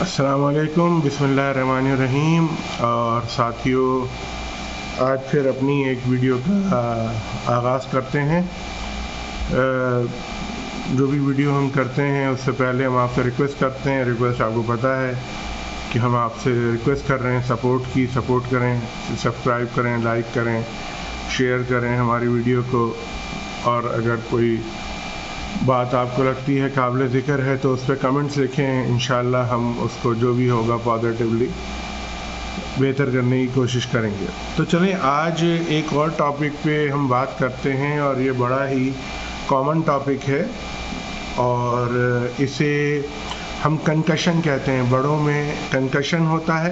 السلام علیکم، بسم اللہ الرحمن الرحیم۔ اور ساتھیوں، آج پھر اپنی ایک ویڈیو کا آغاز کرتے ہیں۔ جو بھی ویڈیو ہم کرتے ہیں اس سے پہلے ہم آپ سے ریکویسٹ کرتے ہیں، ریکویسٹ آپ کو پتہ ہے کہ ہم آپ سے ریکویسٹ کر رہے ہیں سپورٹ کریں، سبسکرائب کریں، لائک کریں، شیئر کریں ہماری ویڈیو کو، اور اگر کوئی بات آپ کو لگتی ہے قابل ذکر ہے تو اس پہ کمنٹس لکھیں، انشاءاللہ ہم اس کو جو بھی ہوگا پازیٹیولی بہتر کرنے کی کوشش کریں گے۔ تو چلیں آج ایک اور ٹاپک پہ ہم بات کرتے ہیں، اور یہ بڑا ہی کامن ٹاپک ہے، اور اسے ہم کنکشن کہتے ہیں۔ بڑوں میں کنکشن ہوتا ہے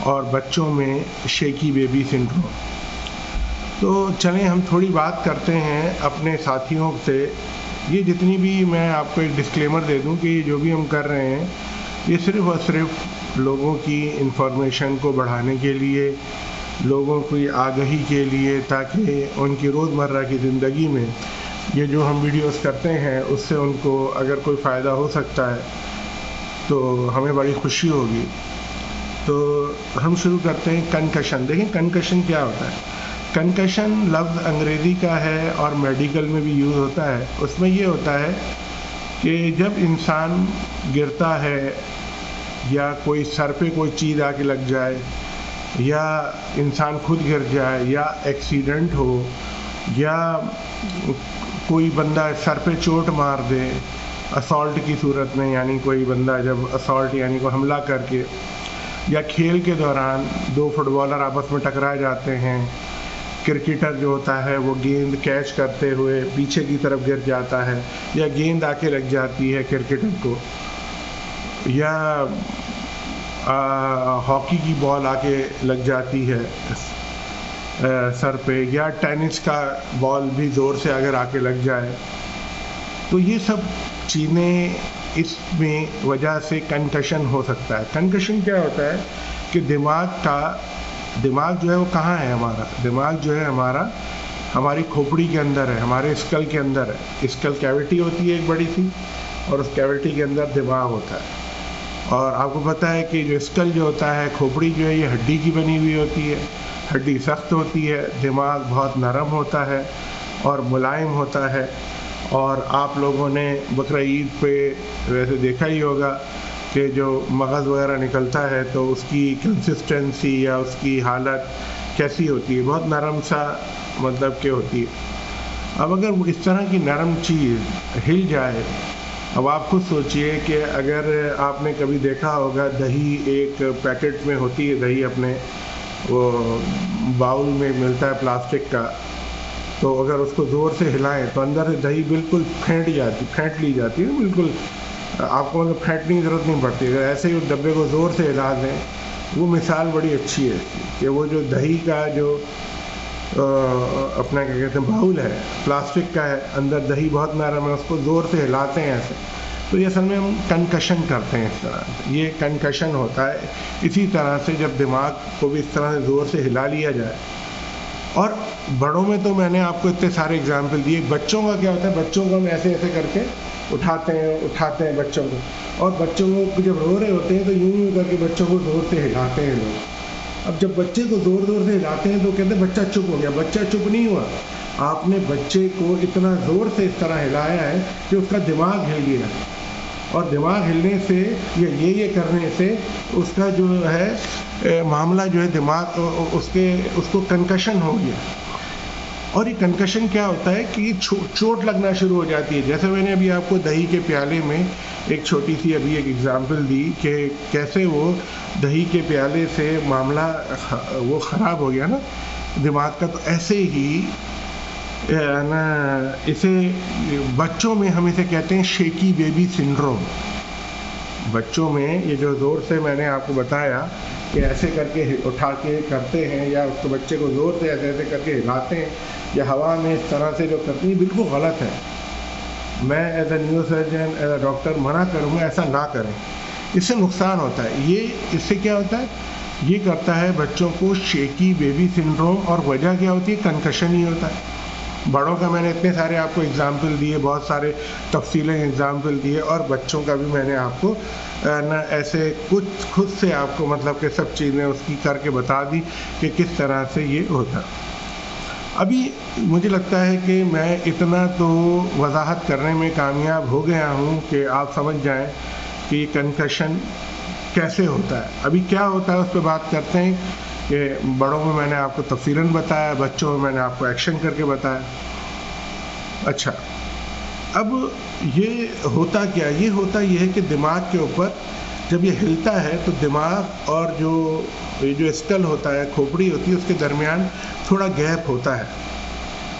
اور بچوں میں شیکی بیبی سنڈروم۔ تو چلیں ہم تھوڑی بات کرتے ہیں اپنے ساتھیوں سے۔ یہ جتنی بھی میں آپ کو ایک ڈسکلیمر دے دوں کہ جو بھی ہم کر رہے ہیں یہ صرف اور صرف لوگوں کی انفارمیشن کو بڑھانے کے لیے، لوگوں کی آگہی کے لیے، تاکہ ان کی روزمرہ کی زندگی میں یہ جو ہم ویڈیوز کرتے ہیں اس سے ان کو اگر کوئی فائدہ ہو سکتا ہے تو ہمیں بڑی خوشی ہوگی۔ تو ہم شروع کرتے ہیں کنکشن۔ دیکھیں کنکشن کیا ہوتا ہے۔ کنکشن لفظ انگریزی کا ہے اور میڈیکل میں بھی یوز ہوتا ہے۔ اس میں یہ ہوتا ہے کہ جب انسان گرتا ہے، یا کوئی سر پہ کوئی چیز آ کے لگ جائے، یا انسان خود گر جائے، یا ایکسیڈنٹ ہو، یا کوئی بندہ سر پہ چوٹ مار دے اسالٹ کی صورت میں، یعنی کوئی بندہ جب اسالٹ یعنی کوئی حملہ کر کے، یا کھیل کے دوران دو فٹ بالر آپس میں ٹکرائے جاتے ہیں، کرکٹر جو ہوتا ہے وہ گیند کیچ کرتے ہوئے پیچھے کی طرف گر جاتا ہے، یا گیند آ کے لگ جاتی ہے کرکٹر کو، یا ہاکی کی بال آ کے لگ جاتی ہے سر پہ، یا ٹینس کا بال بھی زور سے اگر آ کے لگ جائے، تو یہ سب چیزیں اس میں وجہ سے کنکشن ہو سکتا ہے۔ کنکشن کیا ہوتا ہے کہ دماغ جو ہے وہ کہاں ہے ہمارا؟ دماغ جو ہے ہماری کھوپڑی کے اندر ہے، ہمارے اسکل کے اندر ہے۔ اسکل کیوٹی ہوتی ہے ایک بڑی سی، اور اس کیوٹی کے اندر دماغ ہوتا ہے۔ اور آپ کو پتہ ہے کہ جو اسکل جو ہوتا ہے، کھوپڑی جو ہے یہ ہڈی کی بنی ہوئی ہوتی ہے، ہڈی سخت ہوتی ہے، دماغ بہت نرم ہوتا ہے اور ملائم ہوتا ہے۔ اور آپ لوگوں نے بقرہ عید پہ ویسے دیکھا ہی ہوگا کہ جو مغز وغیرہ نکلتا ہے تو اس کی کنسسٹنسی یا اس کی حالت کیسی ہوتی ہے؟ بہت نرم سا مطلب کہ ہوتی ہے۔ اب اگر اس طرح کی نرم چیز ہل جائے، اب آپ خود سوچئے کہ اگر آپ نے کبھی دیکھا ہوگا دہی ایک پیکٹ میں ہوتی ہے، دہی اپنے وہ باؤل میں ملتا ہے پلاسٹک کا، تو اگر اس کو زور سے ہلائیں تو اندر سے دہی بالکل پھینٹ لی جاتی ہے، بالکل آپ کو مطلب پھینٹنے کی ضرورت نہیں پڑتی۔ اگر ایسے ہی اس ڈبے کو زور سے ہلا دیں، وہ مثال بڑی اچھی ہے اس کی کہ وہ جو دہی کا جو اپنا کیا کہتے ہیں باؤل ہے، پلاسٹک کا ہے، اندر دہی بہت نرم ہے، اس کو زور سے ہلاتے ہیں ایسے، تو یہ اصل میں ہم کنکشن کرتے ہیں اس طرح سے۔ یہ کنکشن ہوتا ہے اسی طرح سے جب دماغ کو بھی اس طرح سے زور سے ہلا لیا جائے۔ اور بڑوں میں تو میں نے آپ کو اتنے سارے اگزامپل دیے۔ بچوں کا کیا ہوتا ہے؟ بچوں کو ہم ایسے کر کے اٹھاتے ہیں بچوں کو، اور بچوں کو جب رو رہے ہوتے ہیں تو یوں کر کے بچوں کو زور سے ہلاتے ہیں لوگ۔ اب جب بچے کو زور سے ہلاتے ہیں تو کہتے ہیں بچہ چپ ہو گیا۔ بچہ چپ نہیں ہوا، آپ نے بچے کو اتنا زور سے اس طرح ہلایا ہے کہ اس کا دماغ ہل گیا، اور دماغ ہلنے سے یا یہ کرنے سے اس کا جو ہے معاملہ جو ہے دماغ اس کو کنکشن ہو گیا۔ اور یہ کنکشن کیا ہوتا ہے کہ یہ چوٹ لگنا شروع ہو جاتی ہے۔ جیسے میں نے ابھی آپ کو دہی کے پیالے میں ایک چھوٹی سی ابھی ایک ایگزامپل دی کہ کیسے وہ دہی کے پیالے سے معاملہ وہ خراب ہو گیا نا دماغ کا، تو ایسے ہی نا اسے بچوں میں ہم اسے کہتے ہیں شیکی بیبی سنڈروم۔ بچوں میں یہ جو زور سے میں نے آپ کو بتایا کہ ایسے کر کے اٹھا کے کرتے ہیں، یا اس کو بچے کو زور سے ایسے کر کے ہلاتے ہیں، یا ہوا میں اس طرح سے جو کرتے ہیں، بالکل غلط ہے۔ میں as a neuro surgeon, as a doctor منع کروں گا ایسا نہ کریں، اس سے نقصان ہوتا ہے۔ اس سے کیا ہوتا ہے؟ یہ کرتا ہے بچوں کو شیکی بیبی سنڈروم، اور وجہ کیا ہوتی ہے؟ کنکشن ہی ہوتا ہے۔ بڑوں کا میں نے اتنے سارے آپ کو اگزامپل دیے، بہت سارے تفصیلیں اگزامپل دیے، اور بچوں کا بھی میں نے آپ کو نہ ایسے کچھ خود سے آپ کو مطلب کہ سب چیزیں اس کی کر کے بتا دی کہ کس طرح سے یہ ہوتا۔ ابھی مجھے لگتا ہے کہ میں اتنا تو وضاحت کرنے میں کامیاب ہو گیا ہوں کہ آپ سمجھ جائیں کہ یہ کنکشن کیسے ہوتا ہے۔ ابھی کیا ہوتا ہے اس پہ بات کرتے ہیں کہ بڑوں میں میں نے آپ کو تفصیلاً بتایا، بچوں میں میں نے آپ کو ایکشن کر کے بتایا۔ اچھا، اب یہ ہوتا کیا؟ یہ ہوتا یہ ہے کہ دماغ کے اوپر جب یہ ہلتا ہے تو دماغ اور جو اسکل ہوتا ہے، کھوپڑی ہوتی ہے، اس کے درمیان تھوڑا گیپ ہوتا ہے،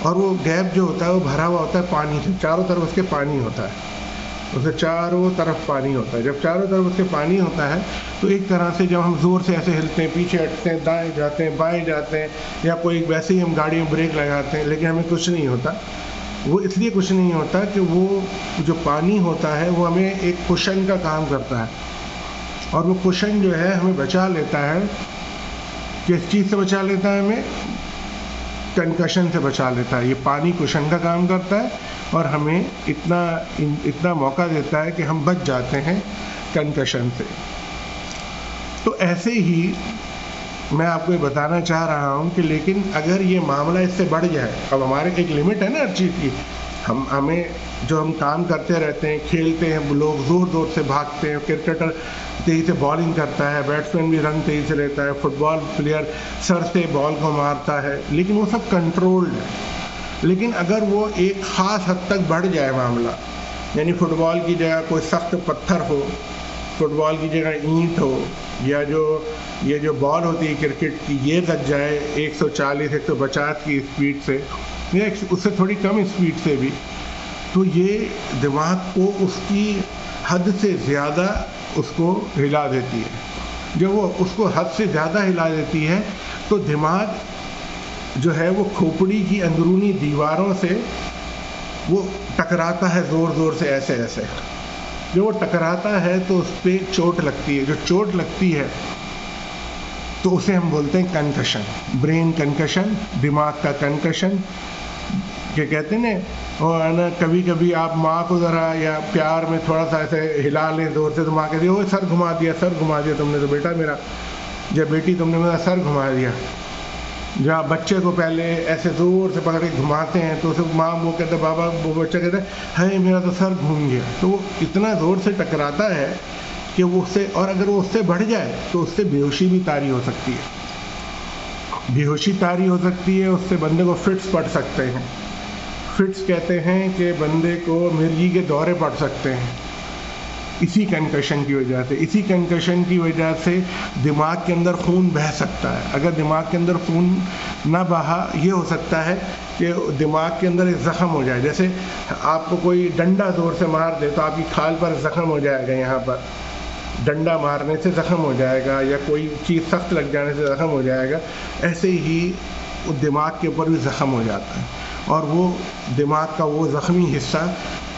اور وہ گیپ جو ہوتا ہے وہ بھرا ہوا ہوتا ہے پانی سے، چاروں طرف اس کے پانی ہوتا ہے، اسے چاروں طرف پانی ہوتا ہے۔ جب چاروں طرف اس کے پانی ہوتا ہے تو ایک طرح سے جب ہم زور سے ایسے ہلتے ہیں، پیچھے ہٹتے ہیں، دائیں جاتے ہیں، بائیں جاتے ہیں، یا کوئی ویسے ہی ہم گاڑی میں بریک لگاتے ہیں، لیکن ہمیں کچھ نہیں ہوتا۔ وہ اس لیے کچھ نہیں ہوتا کہ وہ جو پانی ہوتا ہے وہ ہمیں ایک کشن کا کام کرتا ہے، اور وہ کشن جو ہے ہمیں بچا لیتا ہے۔ کس چیز سے بچا لیتا ہے؟ ہمیں کنکشن سے بچا لیتا ہے۔ یہ پانی کشن کا کام کرتا ہے اور ہمیں اتنا موقع دیتا ہے کہ ہم بچ جاتے ہیں کنکشن سے۔ تو ایسے ہی میں آپ کو یہ بتانا چاہ رہا ہوں کہ لیکن اگر یہ معاملہ اس سے بڑھ جائے، اب ہمارے ایک لمٹ ہے نا ہر چیز کی، ہمیں جو ہم کام کرتے رہتے ہیں، کھیلتے ہیں، لوگ زور زور سے بھاگتے ہیں، کرکٹر تیزی سے بالنگ کرتا ہے، بیٹسمین بھی رن تیزی سے لیتا ہے، فٹ بال پلیئر سر سے بال کو مارتا ہے، لیکن وہ سب کنٹرولڈ ہے۔ لیکن اگر وہ ایک خاص حد تک بڑھ جائے معاملہ، یعنی فٹ بال کی جگہ کوئی سخت پتھر ہو، فٹ بال کی جگہ اینٹ ہو، یا یہ جو بال ہوتی ہے کرکٹ کی یہ لگ جائے 140 150 کی اسپیڈ سے، یا اس سے تھوڑی کم اسپیڈ سے بھی، تو یہ دماغ کو اس کی حد سے زیادہ اس کو ہلا دیتی ہے۔ جب وہ اس کو حد سے زیادہ ہلا دیتی ہے تو دماغ جو ہے وہ کھوپڑی کی اندرونی دیواروں سے وہ ٹکراتا ہے زور زور سے، ایسے جو وہ ٹکراتا ہے تو اس پہ چوٹ لگتی ہے۔ جو چوٹ لگتی ہے تو اسے ہم بولتے ہیں کنکشن، برین کنکشن، دماغ کا کنکشن۔ کیا کہتے ہیں نا، کبھی کبھی آپ ماں کو ذرا یا پیار میں تھوڑا سا ایسے ہلا لیں زور سے تو ماں کہتی ہے وہ سر گھما دیا تم نے تو بیٹا میرا، یا بیٹی تم نے میرا سر گھما دیا۔ جہاں بچے کو پہلے ایسے زور سے پکڑ کے گھماتے ہیں تو اسے ماں وہ کہتا ہے، بابا، وہ بچہ کہتا ہے ہے میرا تو سر گھوم گیا۔ تو وہ اتنا زور سے ٹکراتا ہے کہ وہ اس سے، اور اگر وہ اس سے بڑھ جائے تو اس سے بے ہوشی بھی طاری ہو سکتی ہے، بے ہوشی طاری ہو سکتی ہے، اس سے بندے کو فٹس پڑ سکتے ہیں۔ فٹس کہتے ہیں کہ بندے کو مرگی کے دورے پڑ سکتے ہیں اسی کنکشن کی وجہ سے۔ اسی کنکشن کی وجہ سے دماغ کے اندر خون بہہ سکتا ہے۔ اگر دماغ کے اندر خون نہ بہا، یہ ہو سکتا ہے کہ دماغ کے اندر ایک زخم ہو جائے، جیسے آپ کو کوئی ڈنڈا زور سے مار دے تو آپ کی کھال پر زخم ہو جائے گا، یہاں پر ڈنڈا مارنے سے زخم ہو جائے گا، یا کوئی چیز سخت لگ جانے سے زخم ہو جائے گا۔ ایسے ہی دماغ کے اوپر بھی زخم ہو جاتا ہے، اور وہ دماغ کا وہ زخمی حصہ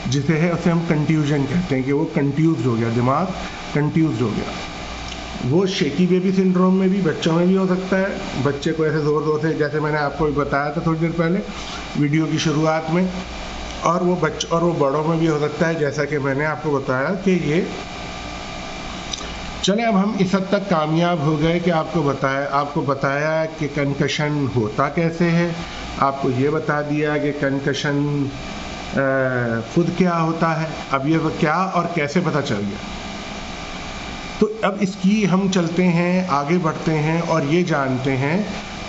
جسے ہے اسے ہم کنٹیوژن کہتے ہیں، کہ وہ کنٹیوزڈ ہو گیا، دماغ کنٹیوزڈ ہو گیا۔ وہ شیکی بیبی سنڈروم میں بھی بچوں میں بھی ہو سکتا ہے، بچے کو ایسے زور زور سے، جیسے میں نے آپ کو بتایا تھا تھوڑی دیر پہلے ویڈیو کی شروعات میں، اور وہ بڑوں میں بھی ہو سکتا ہے، جیسا کہ میں نے آپ کو بتایا کہ یہ چلیں اب ہم اس حد تک کامیاب ہو گئے کہ آپ کو بتایا کہ کنکشن ہوتا کیسے ہے، آپ کو یہ بتا دیا کہ کنکشن خود کیا ہوتا ہے، اب یہ کیا اور کیسے پتہ چل گیا۔ تو اب اس کی ہم چلتے ہیں، آگے بڑھتے ہیں اور یہ جانتے ہیں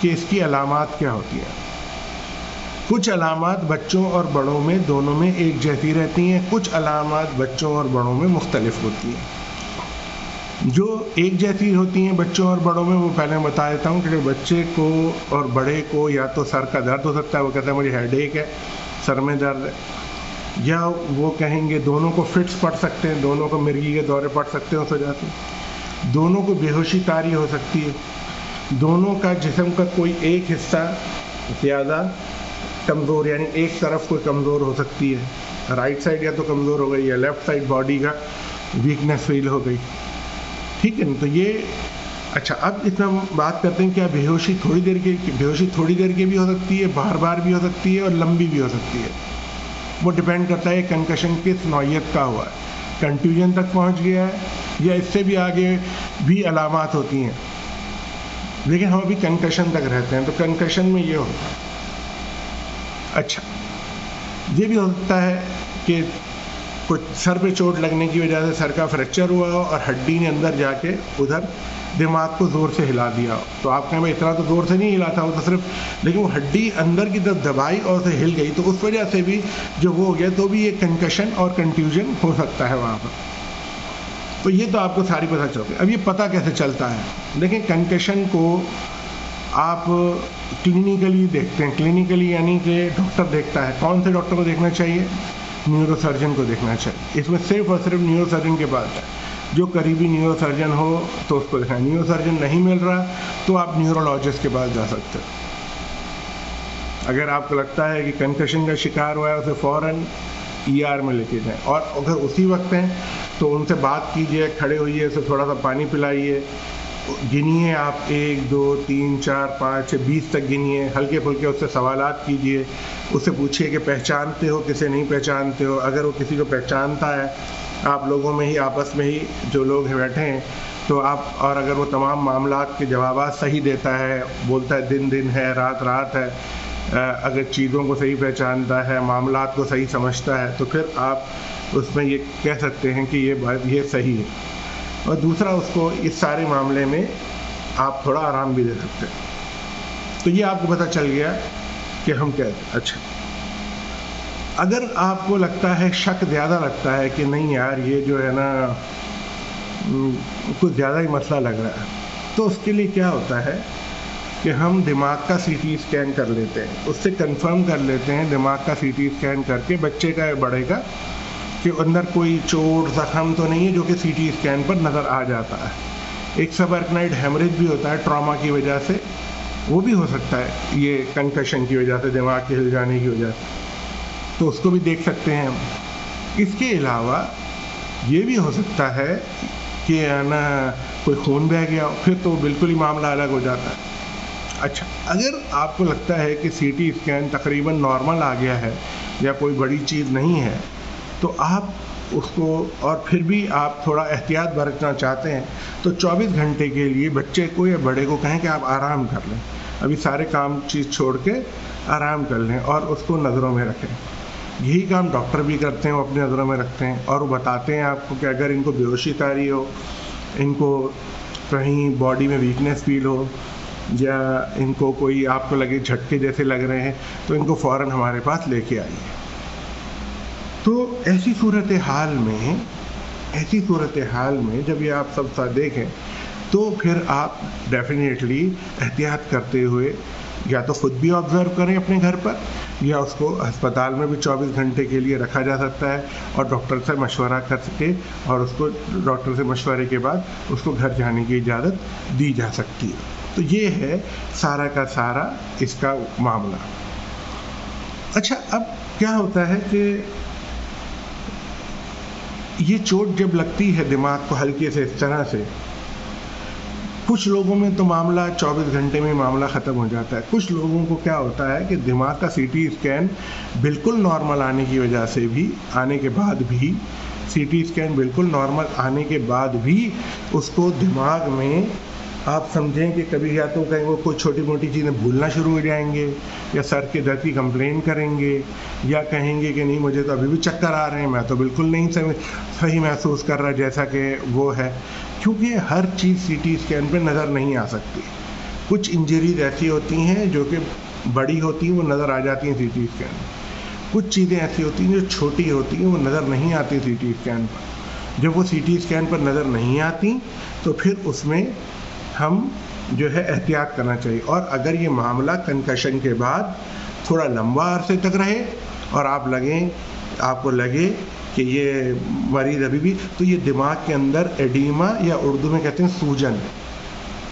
کہ اس کی علامات کیا ہوتی ہیں۔ کچھ علامات بچوں اور بڑوں میں دونوں میں ایک جیسی رہتی ہیں، کچھ علامات بچوں اور بڑوں میں مختلف ہوتی ہیں۔ جو ایک جیسی ہوتی ہیں بچوں اور بڑوں میں، وہ پہلے میں بتا دیتا ہوں کہ بچے کو اور بڑے کو یا تو سر کا درد ہو سکتا ہے، وہ کہتا ہے مجھے ہیڈ ایک ہے، سر میں درد ہے، یا وہ کہیں گے دونوں کو فٹس پڑ سکتے ہیں، دونوں کو مرگی کے دورے پڑ سکتے ہیں اس وجہ سے، دونوں کو بے ہوشی طاری ہو سکتی ہے، دونوں کا جسم کا کوئی ایک حصہ زیادہ کمزور، یعنی ایک طرف کوئی کمزور ہو سکتی ہے، رائٹ سائڈ یا تو کمزور ہو گئی یا لیفٹ سائڈ باڈی کا ویکنس فیل ہو گئی، ٹھیک ہے نا۔ تو یہ اچھا، اب اس میں ہم بات کرتے ہیں کیا بیہوشی تھوڑی دیر کی بھی ہو سکتی ہے، بار بار بھی ہو سکتی ہے اور لمبی بھی ہو سکتی ہے. وہ ڈپینڈ کرتا ہے کنکشن کس نوعیت کا ہوا ہے، کنٹیوژن تک پہنچ گیا ہے یا اس سے بھی آگے بھی علامات ہوتی ہیں، لیکن ہم ابھی کنکشن تک رہتے ہیں. تو کنکشن میں یہ ہوتا ہے. اچھا، یہ بھی ہو سکتا ہے کہ کچھ سر پہ چوٹ لگنے کی وجہ سے سر کا فریکچر ہوا ہو اور ہڈی نے اندر جا کے ادھر دماغ کو زور سے ہلا دیا ہو. تو آپ کہیں بھائی اتنا تو زور سے نہیں ہلا تھا، وہ تو صرف، لیکن وہ ہڈی اندر کی طرف دبائی اور اسے ہل گئی، تو اس وجہ سے بھی جو وہ ہو گیا، تو بھی یہ کنکشن اور کنٹیوژن ہو سکتا ہے وہاں پر. تو یہ تو آپ کو ساری پتہ چل گئی. اب یہ پتہ کیسے چلتا ہے؟ دیکھیں، کنکشن کو آپ کلینکلی دیکھتے ہیں. کلینکلی یعنی کہ ڈاکٹر دیکھتا ہے. کون سے ڈاکٹر کو دیکھنا چاہیے؟ نیورو سرجن کو دیکھنا چاہیے. اس میں صرف اور صرف نیورو سرجن کے پاس ہے. جو قریبی نیورو سرجن ہو تو اس کو دیکھنا. نیورو سرجن نہیں مل رہا تو آپ نیورولوجسٹ کے پاس جا سکتے ہیں. اگر آپ کو لگتا ہے کہ کنکشن کا شکار ہوا ہے، اسے فوراً ER میں لے کے جائیں. اور اگر اسی وقت ہیں تو ان سے بات کیجئے، کھڑے ہوئیے، اسے تھوڑا سا پانی پلائیے، گنیے آپ 1 2 3 4 5 20 تک گنیے، ہلکے پھلکے اس سے سوالات کیجئے. اس سے پوچھیے کہ پہچانتے ہو، کسے نہیں پہچانتے ہو. اگر وہ کسی کو پہچانتا ہے، آپ لوگوں میں ہی، آپس میں ہی جو لوگ بیٹھے ہیں، تو آپ، اور اگر وہ تمام معاملات کے جوابات صحیح دیتا ہے، بولتا ہے دن دن ہے، رات رات ہے، اگر چیزوں کو صحیح پہچانتا ہے، معاملات کو صحیح سمجھتا ہے، تو پھر آپ اس میں یہ کہہ سکتے ہیں کہ یہ صحیح ہے. اور دوسرا، اس کو اس سارے معاملے میں آپ تھوڑا آرام بھی دے سکتے ہیں. تو یہ آپ کو پتہ چل گیا کہ ہم کہتے ہیں. اچھا، اگر آپ کو لگتا ہے، شک زیادہ لگتا ہے کہ نہیں یار یہ جو ہے نا کچھ زیادہ ہی مسئلہ لگ رہا ہے، تو اس کے لیے کیا ہوتا ہے کہ ہم دماغ کا CT اسکین کر لیتے ہیں. اس سے کنفرم کر لیتے ہیں دماغ کا CT اسکین کر کے، بچے کا یا بڑے کا، کہ اندر کوئی چوٹ زخم تو نہیں ہے، جو کہ CT اسکین پر نظر آ جاتا ہے. ایک سب ارکنائڈ ہیمریج بھی ہوتا ہے ٹراما کی وجہ سے، وہ بھی ہو سکتا ہے یہ کنکشن کی وجہ سے، دماغ کے ہل جانے کی وجہ سے، تو اس کو بھی دیکھ سکتے ہیں ہم. اس کے علاوہ یہ بھی ہو سکتا ہے کہ نا کوئی خون بہہ گیا ہو، پھر تو بالکل ہی معاملہ الگ ہو جاتا ہے. اچھا، اگر آپ کو لگتا ہے کہ CT اسکین تقریباً نارمل آ گیا ہے یا کوئی بڑی چیز نہیں ہے، تو آپ اس کو، اور پھر بھی آپ تھوڑا احتیاط برتنا چاہتے ہیں، تو 24 گھنٹے کے لیے بچے کو یا بڑے کو کہیں کہ آپ آرام کر لیں، ابھی سارے کام چیز چھوڑ کے آرام کر لیں اور اس کو نظروں میں رکھیں. یہی کام ڈاکٹر بھی کرتے ہیں، وہ اپنی نظروں میں رکھتے ہیں اور وہ بتاتے ہیں آپ کو کہ اگر ان کو بیہوشی طاری ہو، ان کو کہیں باڈی میں ویکنیس فیل ہو، یا ان کو کوئی آپ کو لگے جھٹکے جیسے لگ رہے ہیں، تو ان کو فوراً ہمارے پاس لے کے آئیے. تو ایسی صورتحال میں جب یہ آپ سب دیکھیں، تو پھر آپ ڈیفینیٹلی احتیاط کرتے ہوئے یا تو خود بھی آبزرو کریں اپنے گھر پر، یا اس کو ہسپتال میں بھی 24 گھنٹے کے لیے رکھا جا سکتا ہے اور ڈاکٹر سے مشورہ کر سکے، اور اس کو ڈاکٹر سے مشورے کے بعد اس کو گھر جانے کی اجازت دی جا سکتی ہے. تو یہ ہے سارا کا سارا اس کا معاملہ. اچھا، اب کیا ہوتا ہے کہ یہ چوٹ جب لگتی ہے دماغ کو ہلکے سے اس طرح سے، کچھ لوگوں میں تو معاملہ 24 گھنٹے میں معاملہ ختم ہو جاتا ہے. کچھ لوگوں کو کیا ہوتا ہے کہ دماغ کا CT اسکین بالکل نارمل آنے کی وجہ سے بھی، آنے کے بعد بھی، CT اسکین بالکل نارمل آنے کے بعد بھی اس کو دماغ میں، آپ سمجھیں کہ کبھی یا تو کہیں وہ کوئی چھوٹی موٹی چیزیں بھولنا شروع ہو جائیں گے، یا سر کے درد کی کمپلین کریں گے، یا کہیں گے کہ نہیں مجھے تو ابھی بھی چکر آ رہے ہیں، میں تو بالکل نہیں صحیح محسوس کر رہا جیسا کہ وہ ہے. کیونکہ ہر چیز CT اسکین پہ نظر نہیں آ سکتی. کچھ انجریز ایسی ہوتی ہیں جو کہ بڑی ہوتی ہیں، وہ نظر آ جاتی ہیں CT اسکین میں. کچھ چیزیں ایسی ہوتی ہیں جو چھوٹی ہوتی ہیں، وہ نظر نہیں آتی CT اسکین پر. جب وہ CT اسکین پر نظر نہیں آتی تو پھر اس میں ہم جو ہے احتیاط کرنا چاہیے. اور اگر یہ معاملہ کنکشن کے بعد تھوڑا لمبا عرصے تک رہے اور آپ کو لگے کہ یہ مریض ابھی بھی، تو یہ دماغ کے اندر ایڈیما، یا اردو میں کہتے ہیں